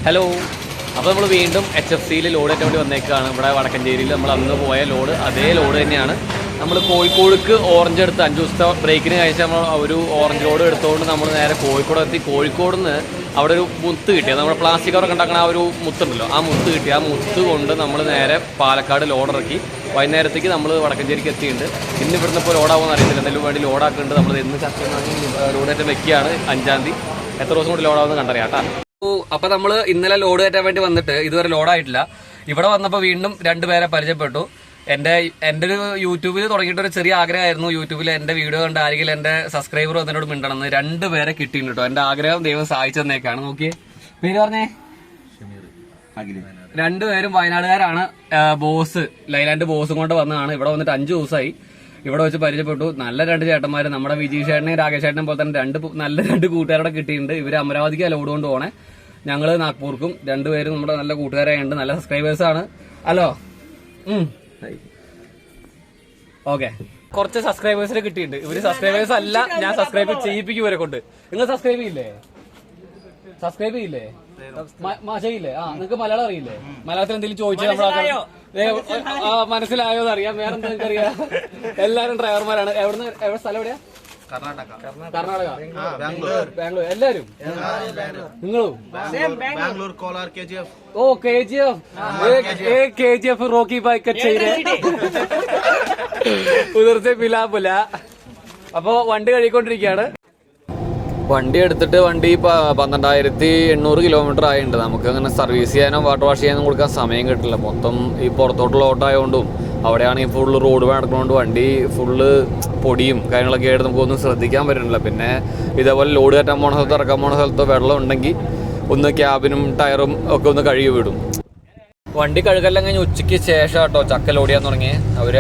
Hello, അപ്പോൾ നമ്മൾ വീണ്ടും HFCയിൽ ലോഡ് ഏറ്റവും വേണ്ടി വന്നേക്കാണ്. ഇവിടെ വടക്കഞ്ചേരിയിൽ നമ്മൾ അന്ന് പോയ ലോഡ് അതേ ലോഡ് തന്നെയാണ്. നമ്മൾ കോഴിക്കോടേക്ക് ഓറഞ്ച് എടുത്ത് 5 ദിവസത്തെ ബ്രേക്കിന് കഴിച്ച് നമ്മൾ ഒരു ഓറഞ്ച് ലോഡ് എടുത്തുകൊണ്ട് നമ്മൾ നേരെ കോഴിക്കോട് എത്തി. കോഴിക്കോട് നിന്ന് അവിടെ ഒരു മുത്ത് കിട്ടി, നമ്മുടെ പ്ലാസ്റ്റിക് കവറൊക്കെ ഉണ്ടാക്കുന്ന ആ ഒരു മുത്തുണ്ടല്ലോ, ആ മുത്ത് കിട്ടി. ആ മുത്ത് കൊണ്ട് നമ്മൾ നേരെ പാലക്കാട് ലോഡ് ഇറക്കി. വൈകുന്നേരത്തേക്ക് നമ്മൾ വടക്കഞ്ചേരിക്ക് എത്തിയിട്ടുണ്ട്. ഇന്ന് ഇവിടുന്ന് ഇപ്പോൾ ലോഡാകുമെന്ന് അറിയത്തില്ല, എന്തെങ്കിലും വേണ്ടി ലോഡാക്കുന്നുണ്ട്. നമ്മൾ ഇന്ന് ചക്ക ലോഡേറ്റം വെക്കുകയാണ് 5-ാം തീയതി. എത്ര ദിവസം കൂടി ലോഡാവുമെന്ന് കണ്ടറിയാം കേട്ടോ. അപ്പോൾ നമ്മൾ ഇന്നലെ ലോഡ് കയറ്റാൻ വേണ്ടി വന്നിട്ട് ഇതുവരെ ലോഡായിട്ടില്ല. ഇവിടെ വന്നപ്പോൾ വീണ്ടും 2 പേരെ പരിചയപ്പെട്ടു. എൻ്റെ ഒരു യൂട്യൂബിൽ തുടങ്ങിയിട്ട് ഒരു ചെറിയ ആഗ്രഹമായിരുന്നു, യൂട്യൂബിൽ എൻ്റെ വീഡിയോ കണ്ട് ആരെങ്കിലും എൻ്റെ സബ്സ്ക്രൈബർ വന്നതിനോട് മിണ്ടണമെന്ന്. 2 പേരെ കിട്ടിയിട്ടുണ്ട് കേട്ടോ. എൻ്റെ ആഗ്രഹം ദൈവം സഹായിച്ചു തന്നേക്കാണ്. നോക്കിയേ, പേര് പറഞ്ഞേ. 2 പേരും വയനാടുകാരാണ്. ബോസ് ലൈലാൻഡ് ബോസും കൊണ്ട് വന്നതാണ്. ഇവിടെ വന്നിട്ട് 5 ദിവസമായി. ഇവിടെ വെച്ച് പരിചയപ്പെട്ടു. നല്ല 2 ചേട്ടന്മാർ, നമ്മുടെ വിജയ് ചേട്ടനെയും രാകേഷ് ചേട്ടനെയും പോലെ തന്നെ നല്ല 2 കൂട്ടുകാരുടെ കിട്ടിയിട്ടുണ്ട്. ഇവർ അമരാവതിക്ക് ലോഡ് കൊണ്ട് പോണേ, ഞങ്ങൾ നാഗ്പൂർക്കും. 2 പേരും നമ്മുടെ നല്ല കൂട്ടുകാരായുണ്ട്, നല്ല സബ്സ്ക്രൈബേഴ്സാണ്. Hello, okay. കുറച്ച് സബ്സ്ക്രൈബേഴ്സിനെ കിട്ടിയിട്ടുണ്ട്. ഇവര് സബ്സ്ക്രൈബേഴ്സ് അല്ല, ഞാൻ സബ്സ്ക്രൈബ് ചെയ്യിപ്പിക്കും ഇവരെ കൊണ്ട്. നിങ്ങൾ സബ്സ്ക്രൈബ് ചെയ്യില്ലേ? ചെയ്യില്ലേ? നിങ്ങൾക്ക് മലയാളം അറിയില്ലേ? മലയാളത്തിൽ എന്തെങ്കിലും ചോദിച്ചാൽ മനസ്സിലായോന്ന് അറിയാം. വേറെ എന്താ നിങ്ങൾക്കറിയാം? എല്ലാരും ഡ്രൈവർമാരാണ്. എവിടെ സ്ഥലം എവിടെയാ? കർണാടക, ബാംഗ്ലൂർ. എല്ലാരും നിങ്ങളും? ഓ, KGF റോക്കി ബൈക്ക് ഉതിർച്ച പിലാപ്പുല. അപ്പൊ വണ്ടി കഴുകിക്കൊണ്ടിരിക്കുകയാണ്. വണ്ടി എടുത്തിട്ട് വണ്ടി 12,800 കിലോമീറ്റർ ആയിട്ടുണ്ട്. നമുക്ക് അങ്ങനെ സർവീസ് ചെയ്യാനോ വാട്ടർ വാഷ് ചെയ്യാനോ കൊടുക്കാൻ സമയം കിട്ടില്ല. മൊത്തം ഈ പുറത്തോട്ടുള്ള ഓട്ടമായതുകൊണ്ടും അവിടെയാണെങ്കിൽ ഫുള്ള് റോഡ് നടക്കുന്നതുകൊണ്ട് വണ്ടി ഫുള്ള് പൊടിയും കാര്യങ്ങളൊക്കെ ആയിട്ട് നമുക്കൊന്നും ശ്രദ്ധിക്കാൻ പറ്റുന്നില്ല. പിന്നെ ഇതേപോലെ ലോഡ് കയറ്റാൻ പോണ സ്ഥലത്തോ ഇറക്കാൻ പോണ സ്ഥലത്തോ വെള്ളം ഉണ്ടെങ്കിൽ ഒന്ന് ക്യാബിനും ടയറും ഒക്കെ ഒന്ന് കഴുകി വിടും. വണ്ടി കഴുകെല്ലാം കഴിഞ്ഞ് ഉച്ചയ്ക്ക് ശേഷം കേട്ടോ ചക്ക ലോഡ് ചെയ്യാൻ തുടങ്ങി. അവർ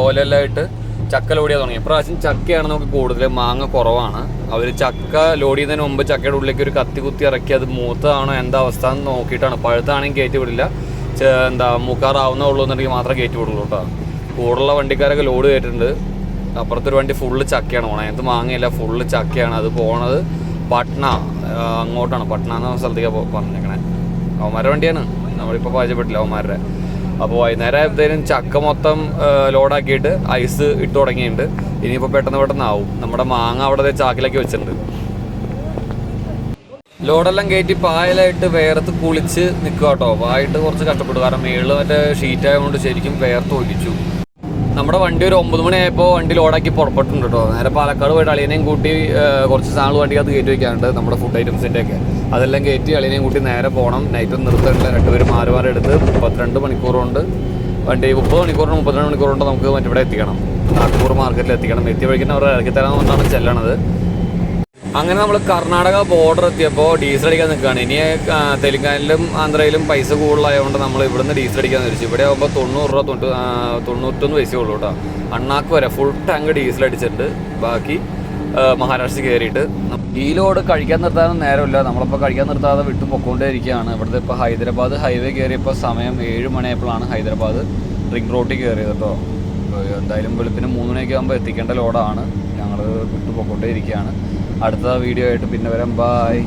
ഓലെല്ലാം ഇട്ട് ചക്ക ലോഡ് ചെയ്യാൻ തുടങ്ങി. ഇപ്രാവശ്യം ചക്കയാണ് നമുക്ക് കൂടുതൽ, മാങ്ങ കുറവാണ്. അവർ ചക്ക ലോഡ് ചെയ്യുന്നതിന് മുമ്പ് ചക്കയുടെ ഉള്ളിലേക്ക് ഒരു കത്തി കുത്തി ഇറക്കി അത് മൂത്തതാണോ എന്താ അവസ്ഥ എന്ന് നോക്കിയിട്ടാണ്. പഴുത്താണെങ്കിൽ കയറ്റി വിടില്ല, മൂക്കാറാവുന്നേ ഉള്ളൂ എന്നുണ്ടെങ്കിൽ മാത്രമേ കയറ്റി വിടുള്ളൂ കേട്ടോ. കൂടുതലുള്ള വണ്ടിക്കാരൊക്കെ ലോഡ് കയറ്റിട്ടുണ്ട്. അപ്പുറത്തൊരു വണ്ടി ഫുള്ള് ചക്കയാണ് പോണത്, അതിനകത്ത് മാങ്ങയില്ല, ഫുള്ള് ചക്കയാണ്. അത് പോണത് പട്ന അങ്ങോട്ടാണ്. പട്ന എന്ന സ്ഥലത്തേക്ക് പറഞ്ഞേക്കണേ. അവന്മാരുടെ വണ്ടിയാണ്, നമ്മളിപ്പോൾ പരിചയപ്പെട്ടില്ല അവന്മാരുടെ. അപ്പോൾ വൈകുന്നേരം ആയപ്പോഴത്തേനും ചക്ക മൊത്തം ലോഡാക്കിയിട്ട് ഐസ് ഇട്ട് തുടങ്ങിയിട്ടുണ്ട്. ഇനിയിപ്പോൾ പെട്ടെന്നാവും. നമ്മുടെ മാങ്ങ അവിടെ ചാക്കിലേക്ക് വെച്ചിട്ടുണ്ട്. ലോഡെല്ലാം കയറ്റി പായലായിട്ട് വേർത്ത് കുളിച്ച് നിൽക്കുക കേട്ടോ. വായിട്ട് കുറച്ച് കഷ്ടപ്പെട്ടു, കാരണം മേളിൽ മറ്റേ ഷീറ്റ് ആയതുകൊണ്ട് ശരിക്കും വേർത്ത് ഒലിച്ചു. നമ്മുടെ വണ്ടി ഒരു 9 മണിയായപ്പോൾ വണ്ടി ലോഡാക്കി പുറപ്പെട്ടിട്ടുണ്ട് കേട്ടോ. നേരെ പാലക്കാട് പോയിട്ട് അളിയനെയും കൂട്ടി കുറച്ച് സാധനങ്ങൾ വണ്ടിക്കകത്ത് കയറ്റി വയ്ക്കാനുണ്ട്, നമ്മുടെ ഫുഡ് ഐറ്റംസിൻ്റെ ഒക്കെ. അതെല്ലാം കയറ്റി അളിയനെയും കൂട്ടി നേരെ പോകണം. നൈറ്റ് നിർത്തേണ്ട 2 പേരും മാറി എടുത്ത് 32 മണിക്കൂർ കൊണ്ട് വണ്ടി 30 മണിക്കൂറിന് 32 മണിക്കൂർ കൊണ്ട് നമുക്ക് മറ്റിവിടെ എത്തിക്കണം, നാഗ്പൂർ മാർക്കറ്റിൽ എത്തിക്കണം. എത്തി വഴിക്കുന്ന അവർ ഇറക്കി തരാമെന്നുകൊണ്ടാണ് ചെല്ലണത്. അങ്ങനെ നമ്മൾ കർണാടക ബോർഡർ എത്തിയപ്പോൾ ഡീസൽ അടിക്കാൻ നിൽക്കുകയാണ്. ഇനി തെലുങ്കാനയിലും ആന്ധ്രയിലും പൈസ കൂടുതലായതുകൊണ്ട് നമ്മൾ ഇവിടുന്ന് ഡീസൽ അടിക്കാൻ വിചാരിച്ചു. ഇവിടെ ആകുമ്പോൾ 90 രൂപ 91 പൈസയേ ഉള്ളൂ കേട്ടോ. അണ്ണാക്ക് വരെ ഫുൾ ടാങ്ക് ഡീസൽ അടിച്ചിട്ട് ബാക്കി മഹാരാഷ്ട്ര കയറിയിട്ട്. ഈ ലോഡ് കഴിക്കാൻ നിർത്താനും നേരമില്ല, നമ്മളിപ്പോൾ കഴിക്കാൻ നിർത്താതെ വിട്ടു പൊക്കോണ്ടേ ഇരിക്കുകയാണ്. ഇവിടുത്തെ ഇപ്പോൾ ഹൈദരാബാദ് ഹൈവേ കയറിയപ്പോൾ സമയം 7 മണിയായപ്പോഴാണ് ഹൈദരാബാദ് റിംഗ് റോഡിൽ കയറിയത് കേട്ടോ. എന്തായാലും വെളുപ്പിന് 3 മണിയൊക്കെ ആകുമ്പോൾ എത്തിക്കേണ്ട ലോഡാണ്. ഞങ്ങൾ വിട്ടു പൊക്കോണ്ടേ ഇരിക്കുകയാണ്. അടുത്ത വീഡിയോ ആയിട്ട് പിന്നെ വരാം. ബായ്.